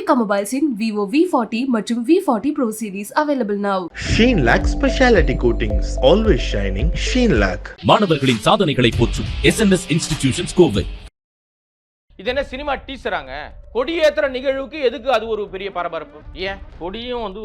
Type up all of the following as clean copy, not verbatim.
Africa Mobiles in Vivo V40 மற்றும் V40 Pro series available now. Sheen Lac Speciality Coatings, always shining. Sheen Lac. மாணவர்களின் சாதனைகளை போற்றும் SNS Institutions Kovai. இது என்ன cinema டீச்சராங்க? கொடியேற்ற நிகழ்வுக்கு எதுக்கு அது ஒரு பெரிய பரபரப்பு? ஏன் கொடியும்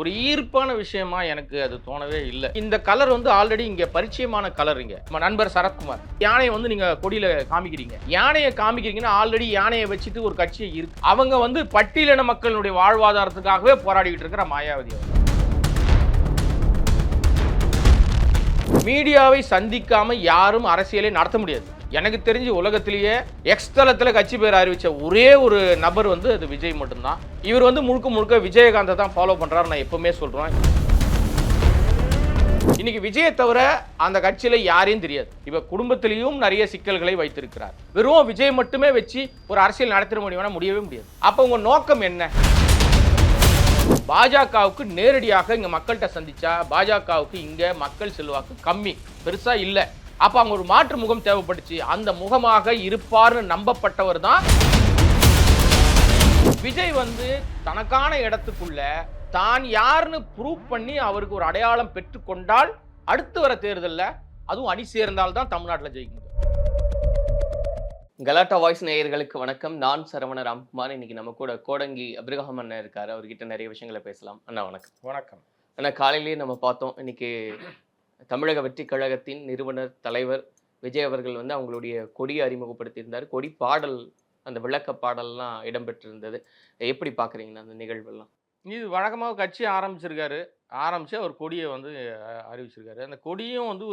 ஒரு ஈர்ப்பான விஷயமா எனக்கு அது தோணவே இல்லை. இந்த கலர் ஆல்ரெடி இங்க பரிச்சயமான கலர். இங்க நம்ம நண்பர் சரத்குமார் யானையை நீங்க கொடியில காமிக்கிறீங்க. யானையை காமிக்கிறீங்கன்னா ஆல்ரெடி யானையை வச்சுட்டு ஒரு கட்சி இருக்கு. அவங்க பட்டியலின மக்களுடைய வாழ்வாதாரத்துக்காகவே போராடிக்கிட்டு இருக்கிற மாயாவதி அவங்க. மீடியாவை சந்திக்காம யாரும் அரசியலை நடத்த முடியாது. எனக்கு தெரிஞ்சு உலகத்திலேயே எக்ஸ் தளத்தில் கட்சி பேர் அறிவிச்ச ஒரே ஒரு நபர் அது விஜய் மட்டும்தான். இவர் முழுக்க முழுக்க விஜயகாந்தை தான் ஃபாலோ பண்றாரு. நான் எப்பவுமே சொல்றேன். இன்னைக்கு விஜயை தவிர அந்த கட்சியில யாரையும் தெரியாது. இவ குடும்பத்திலையும் நிறைய சிக்கல்களை வைத்திருக்கிறார். வெறும் விஜய் மட்டுமே வச்சு ஒரு அரசியல் நடத்த முடியவே முடியாது. அப்ப உங்க நோக்கம் என்ன? பாஜகவுக்கு நேரடியாக இங்க மக்கள்கிட்ட சந்திச்சா பாஜகவுக்கு இங்க மக்கள் செல்வாக்கு கம்மி, பெருசா இல்லை. அப்ப அவங்க ஒரு மாற்று முகம் தேவைப்பட்டுச்சு. அந்த முகமாக இருப்பார்னு நம்பப்பட்டவர் தான் விஜய். தனக்கான இடத்துக்குள்ள தான் யாருன்னு ப்ரூவ் பண்ணி அவருக்கு ஒரு அடையாளம் பெற்றுக்கொண்டால் அடுத்து வர தேர்தலில் அதுவும் அணி சேர்ந்தால்தான் தமிழ்நாட்டில் ஜெயிக்க முடியும். கலாட்டா வாய்ஸ் நேயர்களுக்கு வணக்கம். நான் சரவண ராம்குமார். இன்னைக்கு நம்ம கூட கோடங்கி அப்ரஹாம் அண்ணா இருக்காரு. அவர்கிட்ட நிறைய விஷயங்களை பேசலாம். அண்ணா வணக்கம். வணக்கம் அண்ணா. காலையிலேயே நம்ம பார்த்தோம், இன்னைக்கு தமிழக வெற்றி கழகத்தின் நிறுவனர் தலைவர் விஜய் அவர்கள் அவங்களுடைய கொடியை அறிமுகப்படுத்தியிருந்தார். கொடி பாடல், அந்த விளக்க பாடல்லாம் இடம்பெற்றிருந்தது. எப்படி பார்க்குறீங்கண்ணா அந்த நிகழ்வெல்லாம்? இது வழக்கமாக கட்சி ஆரம்பிச்சு அவர் கொடியை அறிவிச்சிருக்காரு. அந்த கொடியும்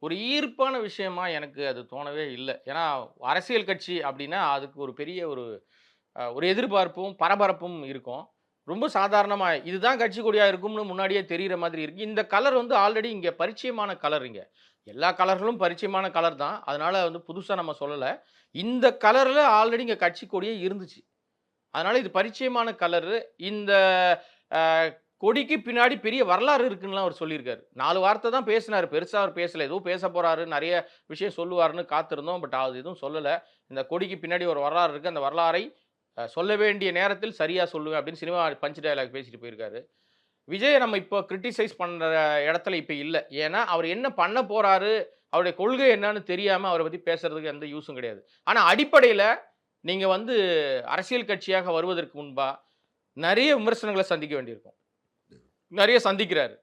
ஒரு ஈர்ப்பான விஷயமா எனக்கு அது தோணவே இல்லை. ஏன்னா அரசியல் கட்சி அப்படின்னா அதுக்கு ஒரு பெரிய ஒரு எதிர்பார்ப்பும் பரபரப்பும் இருக்கும். ரொம்ப சாதாரணமாக இதுதான் கட்சி கொடியாக இருக்கும்னு முன்னாடியே தெரிகிற மாதிரி இருக்குது. இந்த கலர் ஆல்ரெடி இங்கே பரிச்சயமான கலர். இங்கே எல்லா கலர்களும் பரிச்சயமான கலர் தான். அதனால் புதுசாக நம்ம சொல்லலை. இந்த கலரில் ஆல்ரெடி இங்கே கட்சி கொடியே இருந்துச்சு. அதனால் இது பரிச்சயமான கலரு. இந்த கொடிக்கு பின்னாடி பெரிய வரலாறு இருக்குன்னுலாம் அவர் சொல்லியிருக்காரு. 4 வார்த்தை தான் பேசினார், பெருசாக அவர் பேசலை. எதுவும் பேச போகிறாரு, நிறைய விஷயம் சொல்லுவார்னு காத்திருந்தோம். பட் அது எதுவும் சொல்லலை. இந்த கொடிக்கு பின்னாடி ஒரு வரலாறு இருக்குது. அந்த வரலாறை சொல்ல வேண்டிய நேரத்தில் சரியாக சொல்லுவேன் அப்படின்னு சினிமா பஞ்ச் டயலாக் பேசிட்டு போயிருக்காரு. விஜயை நம்ம இப்போ கிரிட்டிசைஸ் பண்ணுற இடத்துல இப்போ இல்லை. ஏன்னா அவர் என்ன பண்ண போகிறாரு, அவருடைய கொள்கை என்னன்னு தெரியாமல் அவரை பற்றி பேசுறதுக்கு எந்த யூஸும் கிடையாது. ஆனால் அடிப்படையில் நீங்கள் அரசியல் கட்சியாக வருவதற்கு முன்பா நிறைய விமர்சனங்களை சந்திக்க வேண்டியிருக்கும். நிறைய சந்திக்கிறாரு.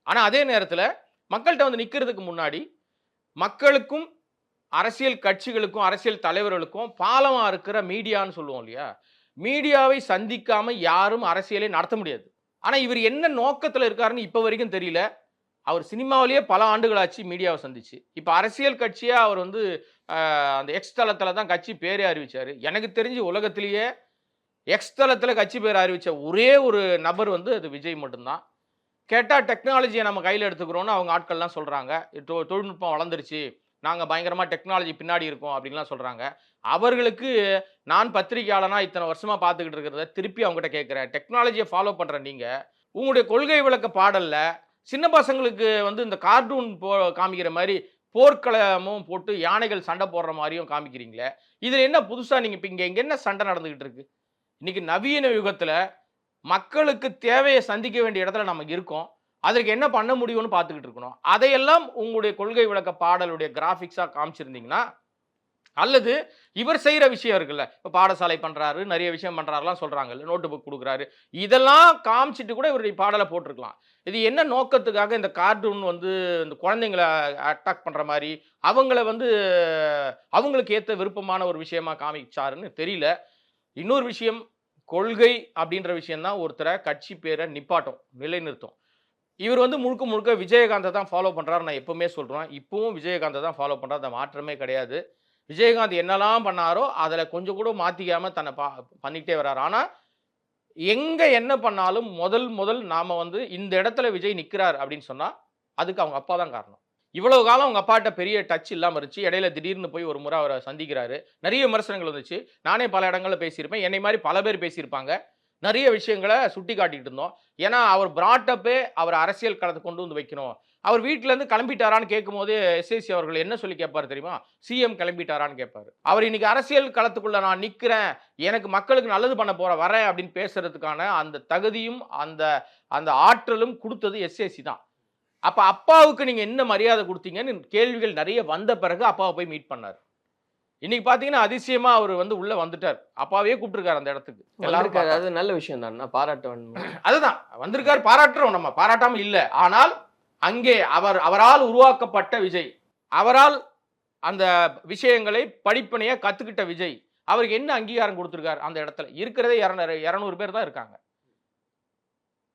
ஆனால் அதே நேரத்தில் மக்கள்கிட்ட நிற்கிறதுக்கு முன்னாடி மக்களுக்கும் அரசியல் கட்சிகளுக்கும் அரசியல் தலைவர்களுக்கும் பாலமாக இருக்கிற மீடியான்னு சொல்லுவோம் இல்லையா, மீடியாவை சந்திக்காம யாரும் அரசியலை நடத்த முடியாது. ஆனால் இவர் என்ன நோக்கத்தில் இருக்காருன்னு இப்போ வரைக்கும் தெரியல. அவர் சினிமாவிலேயே பல ஆண்டுகளாச்சு மீடியாவை சந்திச்சு. இப்போ அரசியல் கட்சியாக அவர் அந்த எக்ஸ் தளத்தில் தான் கட்சி பேரே அறிவிச்சார். எனக்கு தெரிஞ்சு உலகத்திலேயே எக்ஸ் தளத்தில் கட்சி பேர் அறிவித்த ஒரே ஒரு நபர் அது விஜய் மட்டும்தான். கேட்டால் டெக்னாலஜியை நம்ம கையில் எடுத்துக்கிறோன்னு அவங்க ஆட்கள்லாம் சொல்கிறாங்க. தொழில்நுட்பம் வளர்ந்துருச்சு, நாங்கள் பயங்கரமாக டெக்னாலஜி பின்னாடி இருக்கோம் அப்படின்லாம் சொல்கிறாங்க. அவர்களுக்கு நான் பத்திரிகையாளனாக இத்தனை வருஷமாக பார்த்துக்கிட்டு இருக்கிறத திருப்பி அவங்ககிட்ட கேட்குறேன். டெக்னாலஜியை ஃபாலோ பண்ணுற நீங்கள் உங்களுடைய கொள்கை விளக்க பாடலில் சின்ன பசங்களுக்கு இந்த கார்ட்டூன் காமிக்கிற மாதிரி போர்க்களமும் போட்டு யானைகள் சண்டை போடுற மாதிரியும் காமிக்கிறீங்களே, இதில் என்ன புதுசாக நீங்கள் இப்போ இங்கே என்ன சண்டை நடந்துக்கிட்டு இருக்கு? இன்றைக்கி நவீன யுகத்தில் மக்களுக்கு தேவையை சந்திக்க வேண்டிய இடத்துல நம்ம இருக்கோம். அதற்கு என்ன பண்ண முடியும்னு பார்த்துக்கிட்டு இருக்கணும். அதையெல்லாம் உங்களுடைய கொள்கை விளக்க பாடலுடைய கிராஃபிக்ஸாக காமிச்சிருந்தீங்கன்னா, அல்லது இவர் செய்கிற விஷயம் இருக்குல்ல, இப்போ பாடசாலை பண்ணுறாரு, நிறைய விஷயம் பண்ணுறாருலாம் சொல்கிறாங்கல்ல, நோட்டு புக் கொடுக்குறாரு, இதெல்லாம் காமிச்சிட்டு கூட இவருடைய பாடலை போட்டிருக்கலாம். இது என்ன நோக்கத்துக்காக இந்த கார்ட்டூன் இந்த குழந்தைங்களை அட்டாக் பண்ணுற மாதிரி அவங்கள அவங்களுக்கு ஏற்ற விருப்பமான ஒரு விஷயமா காமிச்சாருன்னு தெரியல. இன்னொரு விஷயம், கொள்கை அப்படின்ற விஷயம்தான் ஒருத்தரை கட்சி பேரை நிலைநிறுத்தும். இவர் முழுக்க முழுக்க விஜயகாந்தை தான் ஃபாலோ பண்ணுறாரு. நான் எப்பவுமே சொல்கிறேன், இப்பவும் விஜயகாந்தை தான் ஃபாலோ பண்ணுறாரு. அந்த மாற்றமே கிடையாது. விஜயகாந்த் என்னெல்லாம் பண்ணாரோ அதில் கொஞ்சம் கூட மாற்றிக்காமல் தன்னை பண்ணிக்கிட்டே வர்றாரு. ஆனால் எங்கே என்ன பண்ணாலும் முதல் நாம் இந்த இடத்துல விஜய் நிற்கிறார் அப்படின்னு சொன்னால் அதுக்கு அவங்க அப்பா தான் காரணம். இவ்வளவு காலம் அவங்க அப்பாட்ட பெரிய டச் இல்லாமல் இருந்துச்சு. இடையில திடீர்னு போய் ஒரு முறை அவரை சந்திக்கிறாரு. நிறைய விமர்சனங்கள் வந்துச்சு. நானே பல இடங்களில் பேசியிருப்பேன். என்னை மாதிரி பல பேர் பேசியிருப்பாங்க. நிறைய விஷயங்களை சுட்டி காட்டிகிட்டு இருந்தோம். ஏன்னா அவர் பிராட்டப்பே அவர் அரசியல் களத்தை கொண்டு வைக்கணும், அவர் வீட்டுல இருந்து கிளம்பிட்டாரான்னு கேட்கும் போது எஸ்ஏசி அவர்கள் என்ன சொல்லி கேட்பாரு தெரியுமா? சிஎம் கிளம்பிட்டாரான்னு கேட்பாரு. அவர் இன்னைக்கு அரசியல் களத்துக்குள்ள நான் நிக்கிறேன், எனக்கு மக்களுக்கு நல்லது பண்ண வரேன் அப்படின்னு பேசுறதுக்கான அந்த தகுதியும் அந்த ஆற்றலும் கொடுத்தது எஸ்ஏசி தான். அப்ப அப்பாவுக்கு நீங்க என்ன மரியாதை கொடுத்தீங்கன்னு கேள்விகள் நிறைய வந்த பிறகு அப்பாவை போய் மீட் பண்ணாரு. இன்னைக்கு பாத்தீங்கன்னா அதிசயமா அவர் உள்ள வந்துட்டார். அப்பாவே கூப்பிட்டுருக்காரு அந்த இடத்துக்கு. எல்லாரும் அது நல்ல விஷயம் தான், நான் பாராட்ட வேண்டும். அதுதான் வந்திருக்காரு, பாராட்டுறோம், நம்ம பாராட்டாம இல்ல. ஆனால் அங்கே அவரால் உருவாக்கப்பட்ட விஜய், அவரால் அந்த விஷயங்களை படிப்பனையா கத்துக்கிட்ட விஜய், அவருக்கு என்ன அங்கீகாரம் கொடுத்திருக்காரு? அந்த இடத்துல இருக்கிறதே 200 பேர் தான் இருக்காங்க.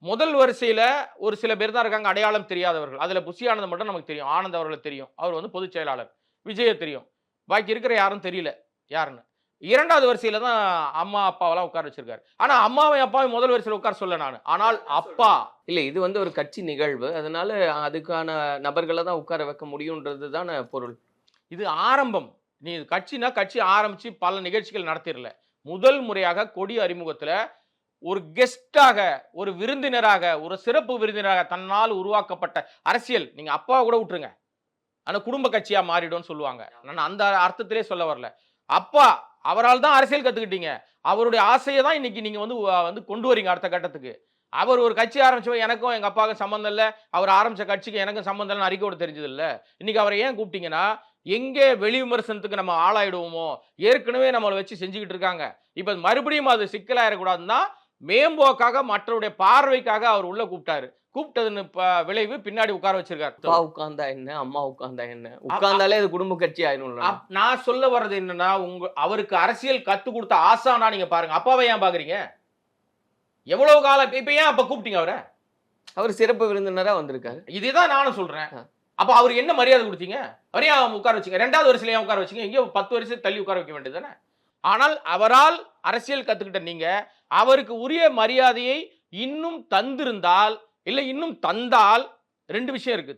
முதல் வரிசையில ஒரு சில பேர் தான் இருக்காங்க அடையாளம் தெரியாதவர்கள். அதுல புஷி ஆனந்த் மட்டும் நமக்கு தெரியும், ஆனந்த் அவர்களை தெரியும், அவர் பொதுச் செயலாளர். விஜய தெரியும், பாக்கி இருக்கிற யாரும் தெரியல யாருன்னு. 2வது வரிசையில தான் அம்மா அப்பாவெல்லாம் உட்கார வச்சிருக்காரு. ஆனா அம்மாவையும் அப்பாவையும் முதல் வரிசையில உட்கார சொல்ல நான். ஆனால் அப்பா இல்ல, இது ஒரு கட்சி நிகழ்வு, அதனால அதுக்கான நபர்களை தான் உட்கார வைக்க முடியும்ன்றது தானே பொருள். இது ஆரம்பம். நீ கட்சினா கட்சி ஆரம்பிச்சு பல நிகழ்ச்சிகள் நடத்திடல. முதல் முறையாக கொடி அறிமுகத்துல ஒரு கெஸ்டாக, ஒரு விருந்தினராக, ஒரு சிறப்பு விருந்தினராக தன்னால் உருவாக்கப்பட்ட அரசியல், நீங்க அப்பாவை கூட விட்டுருங்க, ஆனா குடும்ப கட்சியா மாறிடும் சொல்லுவாங்க. நான் அந்த அர்த்தத்திலே சொல்ல வரல. அப்பா அவரால் தான் அரசியல் கத்துக்கிட்டீங்க, அவருடைய ஆசையை தான் இன்னைக்கு நீங்க கொண்டு வரீங்க அடுத்த கட்டத்துக்கு. அவர் ஒரு கட்சி ஆரம்பிச்சவ எனக்கும் எங்க அப்பாவுக்கும் சம்பந்தம் இல்லை, அவர் ஆரம்பிச்ச கட்சிக்கு எனக்கும் சம்பந்தம் இல்லை அறிக்கையோட தெரிஞ்சது இல்லை. இன்னைக்கு அவரை ஏன் கூப்பிட்டீங்கன்னா, எங்கே வெளி விமர்சனத்துக்கு நம்ம ஆளாயிடுவோமோ, ஏற்கனவே நம்மளை வச்சு செஞ்சுக்கிட்டு இருக்காங்க, இப்ப மறுபடியும் அது சிக்கலாயிடக்கூடாதுன்னா மேம்போக்காக மற்றவருடைய பார்வைக்காக அவர் உள்ள கூப்பிட்டாரு. கூப்பிட்டதுன்னு விளைவு பின்னாடி உட்கார வச்சிருக்காரு. அப்பா உட்கார்ந்தா என்ன, அம்மா உட்கார்ந்தா என்ன, உட்கார்ந்தாலே அது குடும்ப கட்சி ஆயிடும். நான் சொல்ல வர்றது என்னன்னா, அவருக்கு அரசியல் கத்து கொடுத்த ஆசானா நீங்க பாருங்க. அப்பாவை ஏன் பாக்குறீங்க? எவ்வளவு காலம் இப்ப ஏன் அப்ப கூப்பிட்டீங்க அவரை? அவர் சிறப்பு விருந்தினரா வந்திருக்காரு. இதுதான் நானும் சொல்றேன். அப்ப அவருக்கு என்ன மரியாதை கொடுத்தீங்க? அவரையும் உட்கார வச்சீங்க. 2வது வரிசையில உட்கார வச்சீங்க, எங்கேயோ 10 வருஷம் தள்ளி உட்கார வைக்க வேண்டியது தானே. ஆனால் அவரால் அரசியல் கத்துக்கிட்ட நீங்க அவருக்கு உரிய மரியாதையை இன்னும் தந்திருந்தால், இல்ல இன்னும் தந்தால், 2 விஷயம் இருக்கு.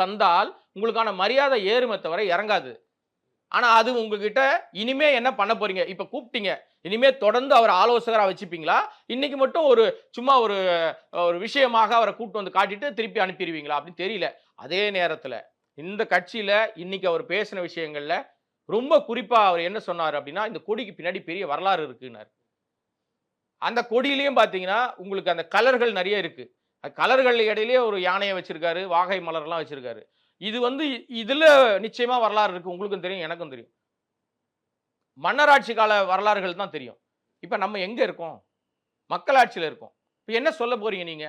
தந்தால் உங்களுக்கான மரியாதை ஏறுமே தவிர இறங்காது. ஆனா அது உங்ககிட்ட இனிமே என்ன பண்ண போறீங்க? இப்ப கூப்பிட்டீங்க, இனிமே தொடர்ந்து அவர் ஆலோசகரா வச்சுப்பீங்களா? இன்னைக்கு மட்டும் சும்மா ஒரு விஷயமாக அவரை கூப்பிட்டு வந்து காட்டிட்டு திருப்பி அனுப்பிடுவீங்களா அப்படின்னு தெரியல. அதே நேரத்துல இந்த கட்சியில இன்னைக்கு அவர் பேசின விஷயங்கள்ல ரொம்ப குறிப்பா அவர் என்ன சொன்னார் அப்படின்னா, இந்த கொடிக்கு பின்னாடி பெரிய வரலாறு இருக்குன்னாரு. அந்த கொடியிலையும் பாத்தீங்கன்னா உங்களுக்கு அந்த கலர்கள் நிறைய இருக்கு. கலர்கள் இடையிலேயே ஒரு யானையை வச்சிருக்காரு, வாகை மலர்லாம் வச்சிருக்காரு. இது இதுல நிச்சயமா வரலாறு இருக்கு. உங்களுக்கும் தெரியும், எனக்கும் தெரியும். மன்னராட்சி கால வரலாறுகள் தான் தெரியும். இப்ப நம்ம எங்க இருக்கோம்? மக்களாட்சியில இருக்கோம். இப்ப என்ன சொல்ல போறீங்க நீங்க?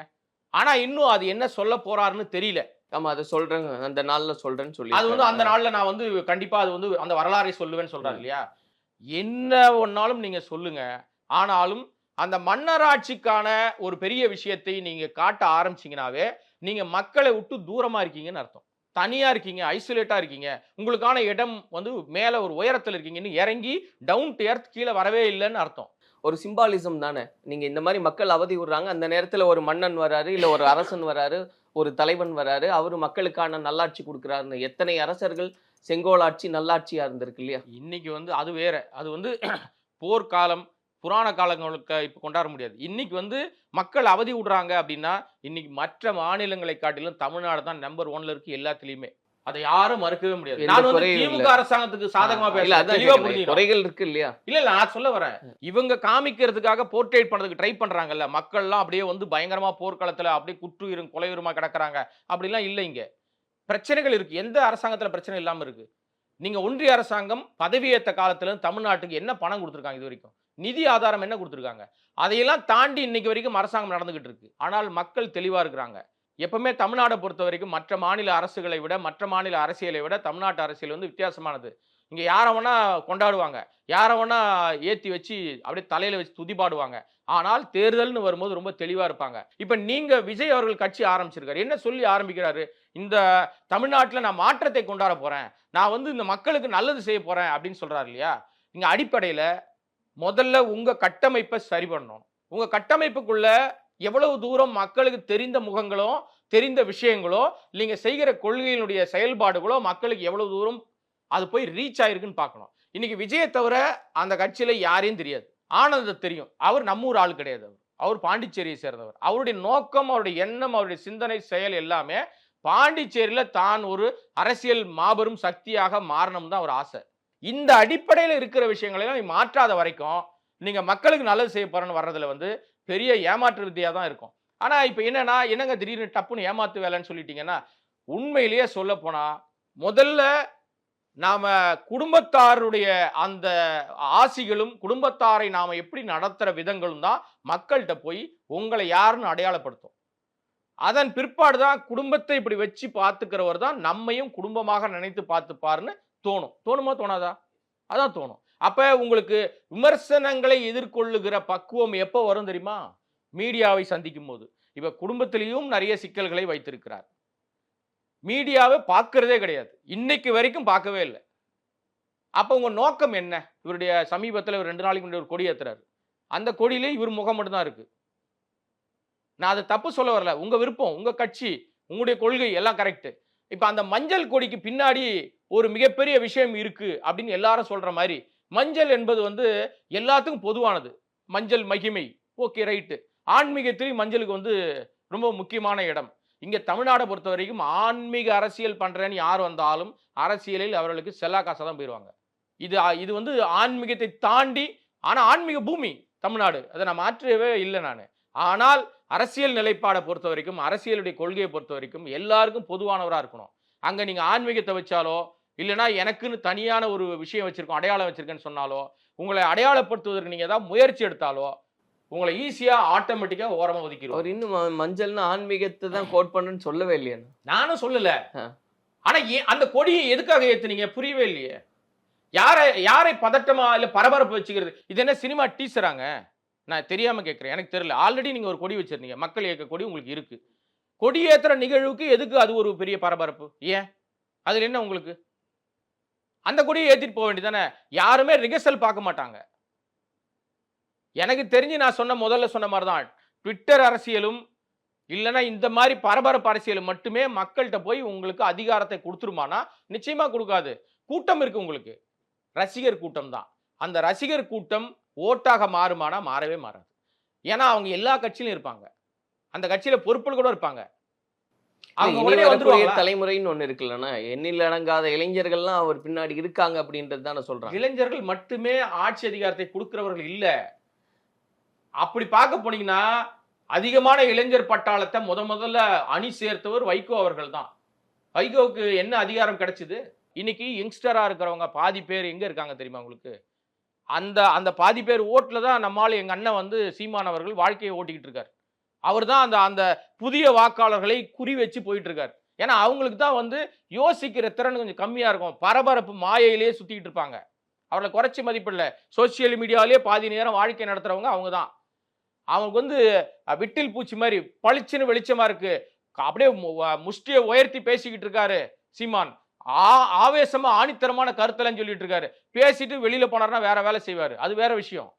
ஆனா இன்னும் அது என்ன சொல்ல போறாருன்னு தெரியல. ஆமா, அதை சொல்றேன், அந்த நாள்ல சொல்றேன்னு சொல்லி அது அந்த நாள்ல நான் கண்டிப்பா அது அந்த வரலாறை சொல்லுவேன்னு சொல்றாரு இல்லையா? என்ன ஒன்னாலும் நீங்க சொல்லுங்க. ஆனாலும் அந்த மன்னராட்சிக்கான ஒரு பெரிய விஷயத்தை நீங்க காட்ட ஆரம்பிச்சீங்கன்னாவே நீங்க மக்களை விட்டு தூரமா இருக்கீங்கன்னு அர்த்தம். தனியா இருக்கீங்க, ஐசோலேட்டா இருக்கீங்க, உங்களுக்கான இடம் மேல ஒரு உயரத்துல இருக்கீங்கன்னு இறங்கி டவுன் டு எர்த் கீழே வரவே இல்லைன்னு அர்த்தம். ஒரு சிம்பாலிசம் தானே. நீங்க இந்த மாதிரி மக்கள் அவதி விடுறாங்க, அந்த நேரத்துல ஒரு மன்னன் வராரு, இல்ல ஒரு அரசன் வராரு, ஒரு தலைவன் வராரு, அவரு மக்களுக்கான நல்லாட்சி கொடுக்குறாருன்னு. எத்தனை அரசர்கள் செங்கோலாட்சி நல்லாட்சியா இருந்திருக்கு இல்லையா? இன்னைக்கு அது வேற. அது போர்க்காலம், புராண காலங்களுக்கு இப்ப கொண்டாட முடியாது. இன்னைக்கு மக்கள் அவதி விடுறாங்க அப்படின்னா, இன்னைக்கு மற்ற மாநிலங்களை காட்டிலும் தமிழ்நாடு தான் நம்பர் 1ல இருக்கு எல்லாத்துலயுமே. அதை யாரும் மறுக்கவே முடியாது. நான் திமுக அரசாங்கத்துக்கு சாதகமா பேசல, குறைகள் இருக்கு இல்லையா? இல்ல நான் சொல்ல வரேன், இவங்க காமிக்கிறதுக்காக போர்ட்ரேட் பண்றதுக்கு ட்ரை பண்றாங்கல்ல, மக்கள் எல்லாம் அப்படியே பயங்கரமா போர்க்களத்துல அப்படியே குற்றுயிரும் கொலையுருமா கிடக்குறாங்க அப்படிலாம் இல்ல. இங்க பிரச்சனைகள் இருக்கு. எந்த அரசாங்கத்துல பிரச்சனை இல்லாம இருக்கு? நீங்க ஒன்றிய அரசாங்கம் பதவியேற்ற காலத்துல தமிழ்நாட்டுக்கு என்ன பணம் கொடுத்துருக்காங்க? இது வரைக்கும் நிதி ஆதாரம் என்ன கொடுத்துருக்காங்க? அதையெல்லாம் தாண்டி இன்னைக்கு வரைக்கும் அரசாங்கம் நடந்துகிட்டு இருக்கு. ஆனால் மக்கள் தெளிவா இருக்கிறாங்க. எப்பவுமே தமிழ்நாடை பொறுத்த வரைக்கும் மற்ற மாநில அரசுகளை விட, மற்ற மாநில அரசியலை விட தமிழ்நாட்டு அரசியல் வித்தியாசமானது. இங்க யாரை வேணா கொண்டாடுவாங்க, யாரை வேணா ஏத்தி வச்சு அப்படியே தலையில வச்சு துதிபாடுவாங்க. ஆனால் தேர்தல்னு வரும்போது ரொம்ப தெளிவா இருப்பாங்க. இப்ப நீங்க விஜய் அவர்கள் கட்சி ஆரம்பிச்சிருக்காரு, என்ன சொல்லி ஆரம்பிக்கிறாரு? இந்த தமிழ்நாட்டுல நான் மாற்றத்தை கொண்டாட போறேன், நான் இந்த மக்களுக்கு நல்லது செய்ய போறேன் அப்படின்னு சொல்றாரு இல்லையா? இங்க அடிப்படையில முதல்ல உங்க கட்டமைப்பை சரி பண்ணணும். உங்க கட்டமைப்புக்குள்ள எவ்வளவு தூரம் மக்களுக்கு தெரிந்த முகங்களோ, தெரிந்த விஷயங்களோ, நீங்க செய்கிற கொள்கையினுடைய செயல்பாடுகளோ மக்களுக்கு எவ்வளவு தூரம் அது போய் ரீச் ஆயிருக்குன்னு பார்க்கணும். இன்னைக்கு விஜயை தவிர அந்த கட்சியில யாரையும் தெரியாது. ஆனந்த தெரியும், அவர் நம்ம ஊர் ஆள் கிடையாது, அவர் பாண்டிச்சேரியை சேர்ந்தவர். அவருடைய நோக்கம், அவருடைய எண்ணம், அவருடைய சிந்தனை, செயல் எல்லாமே பாண்டிச்சேரியில தான் ஒரு அரசியல் மாபெரும் சக்தியாக மாறணும் தான் ஒரு ஆசை. இந்த அடிப்படையில் இருக்கிற விஷயங்களை எல்லாம் நீ மாற்றாத வரைக்கும் நீங்க மக்களுக்கு நல்லது செய்ய போறேன்னு வர்றதுல வந்து பெரிய ஏமாற்று வித்தியா தான் இருக்கும். ஆனா இப்ப என்னங்க திடீர்னு டப்புன்னு ஏமாத்து வேலைன்னு சொல்லிட்டீங்கன்னா, உண்மையிலேயே சொல்ல போனா முதல்ல நாம குடும்பத்தாருடைய அந்த ஆசிகளும் குடும்பத்தாரை நாம எப்படி நடத்துற விதங்களும் தான் மக்கள்கிட்ட போய் உங்களை யாருன்னு அடையாளப்படுத்தும். அதன் பிற்பாடு தான் குடும்பத்தை இப்படி வச்சு பார்த்துக்கிறவர் தான் நம்மையும் குடும்பமாக நினைத்து பார்த்துப்பாருன்னு தோணுமா தோணாதா? அதான் தோணும். அப்ப உங்களுக்கு விமர்சனங்களை எதிர்கொள்ளுகிற பக்குவம் எப்போ வரும் தெரியுமா? மீடியாவை சந்திக்கும் போது. இப்ப குடும்பத்திலையும் நிறைய சிக்கல்களை வைத்திருக்கிறார். மீடியாவை பார்க்கறதே கிடையாது, இன்னைக்கு வரைக்கும் பார்க்கவே இல்லை. அப்ப உங்க நோக்கம் என்ன? இவருடைய சமீபத்தில் 2 நாளைக்கு முன்னாடி ஒரு கொடி ஏத்துறாரு, அந்த கொடியிலே இவர் முகம் மட்டும் தான் இருக்கு. நான் அதை தப்பு சொல்ல வரல, உங்க விருப்பம், உங்க கட்சி, உங்களுடைய கொள்கை எல்லாம் கரெக்ட். இப்ப அந்த மஞ்சள் கொடிக்கு பின்னாடி ஒரு மிகப்பெரிய விஷயம் இருக்கு அப்படின்னு எல்லாரும் சொல்ற மாதிரி, மஞ்சள் என்பது வந்து எல்லாத்துக்கும் பொதுவானது. மஞ்சள் மகிமை, ஓகே ரைட்டு. ஆன்மீகத்திலும் மஞ்சளுக்கு வந்து ரொம்ப முக்கியமான இடம். இங்க தமிழ்நாடை பொறுத்த வரைக்கும் ஆன்மீக அரசியல் பண்றேன்னு யார் வந்தாலும் அரசியலில் அவர்களுக்கு செல்லா காசா தான் போயிடுவாங்க. இது வந்து ஆன்மீகத்தை தாண்டி, ஆனா ஆன்மீக பூமி தமிழ்நாடு, அதை நான் மாற்றவே இல்லை நான். ஆனால் அரசியல் நிலைப்பாடை பொறுத்த வரைக்கும், அரசியலுடைய கொள்கையை பொறுத்த வரைக்கும் எல்லாருக்கும் பொதுவானவராக இருக்கணும். அங்க நீங்க ஆன்மீகத்தை வச்சாலோ இல்லைன்னா எனக்குன்னு தனியான ஒரு விஷயம் வச்சிருக்கோம், அடையாளம் வச்சிருக்கேன்னு சொன்னாலோ, உங்களை அடையாளப்படுத்துவதற்கு நீங்க ஏதாவது முயற்சி எடுத்தாலோ உங்களை ஈஸியா ஆட்டோமேட்டிக்கா ஓரமா ஒதுக்கிடுவோம். அவர் இன்னும் மஞ்சள்னா ஆன்மீகத்தை தான் கோட் பண்ணுன்னு சொல்லவே இல்லையா? நானும் சொல்லல. ஆனா அந்த கொடியை எதுக்காக ஏத்துனீங்க புரியவே இல்லையே. யாரை பதட்டமா இல்ல பரபரப்பு வச்சுக்கிறது? இது என்ன சினிமா டீசராங்க? நான் தெரியாம கேட்கிறேன், எனக்கு தெரியல. ஆல்ரெடி நீங்க ஒரு கொடி வச்சிருந்தீங்க, மக்கள் இயக்க கொடி உங்களுக்கு இருக்கு. கொடி ஏத்துற நிகழ்வுக்கு எதுக்கு அது ஒரு பெரிய பரபரப்பு? ஏன் அதுல என்ன உங்களுக்கு? அந்த கொடியை ஏத்திட்டு போக வேண்டியதானே. யாருமே ரிகர்சல் பார்க்க மாட்டாங்க. எனக்கு தெரிஞ்சு நான் முதல்ல சொன்ன மாதிரி தான் ட்விட்டர் அரசியலும் இல்லைன்னா இந்த மாதிரி பரபரப்பு அரசியலும் மட்டுமே மக்கள்கிட்ட போய் உங்களுக்கு அதிகாரத்தை கொடுத்துருமானா? நிச்சயமா கொடுக்காது. கூட்டம் இருக்கு உங்களுக்கு, ரசிகர் கூட்டம் தான். அந்த ரசிகர் கூட்டம் ஓட்டாக மாறுமானா? மாறவே மாறாது. ஏன்னா அவங்க எல்லா கட்சியிலும் இருப்பாங்க, அந்த கட்சியில பொறுப்புகள் கூட இருப்பாங்க. தலைமுறைன்னு ஒண்ணு இருக்குல்லன்னா, எண்ணில் அடங்காத இளைஞர்கள்லாம் அவர் பின்னாடி இருக்காங்க அப்படின்றது தானே சொல்றாங்க. இளைஞர்கள் மட்டுமே ஆட்சி அதிகாரத்தை கொடுக்கிறவர்கள் இல்ல. அப்படி பார்க்க போனீங்கன்னா அதிகமான இளைஞர் பட்டாளத்தை முதல்ல அணி சேர்த்தவர் வைகோ அவர்கள் தான். வைகோவுக்கு என்ன அதிகாரம் கிடைச்சது? இன்னைக்கு யங்ஸ்டரா இருக்கிறவங்க பாதி பேர் எங்க இருக்காங்க தெரியுமா உங்களுக்கு? அந்த பாதி பேர் ஓட்டுல தான் நம்மால எங்க அண்ணன் வந்து சீமான் அவர்கள் வாழ்க்கையை ஓட்டிக்கிட்டு இருக்காரு. அவர் தான் அந்த புதிய வாக்காளர்களை குறி வச்சு போயிட்டு இருக்காரு. ஏன்னா அவங்களுக்கு தான் வந்து யோசிக்கிற திறன் கொஞ்சம் கம்மியா இருக்கும், பரபரப்பு மாயையிலேயே சுத்திட்டு இருப்பாங்க. அவர்களை குறைச்சி மதிப்பில்ல. சோசியல் மீடியாவிலேயே பாதி நேரம் வாழ்க்கை நடத்துறவங்க அவங்க தான். அவங்களுக்கு வந்து விட்டில் பூச்சி மாதிரி பளிச்சுன்னு வெளிச்சமா இருக்கு. அப்படியே முஷ்டியை உயர்த்தி பேசிக்கிட்டு இருக்காரு சீமான். ஆவேசமா ஆணித்தரமான கருத்தெல்லாம் சொல்லிட்டு இருக்காரு. பேசிட்டு வெளியில போனார்னா வேற வேலை செய்வாரு, அது வேற விஷயம்.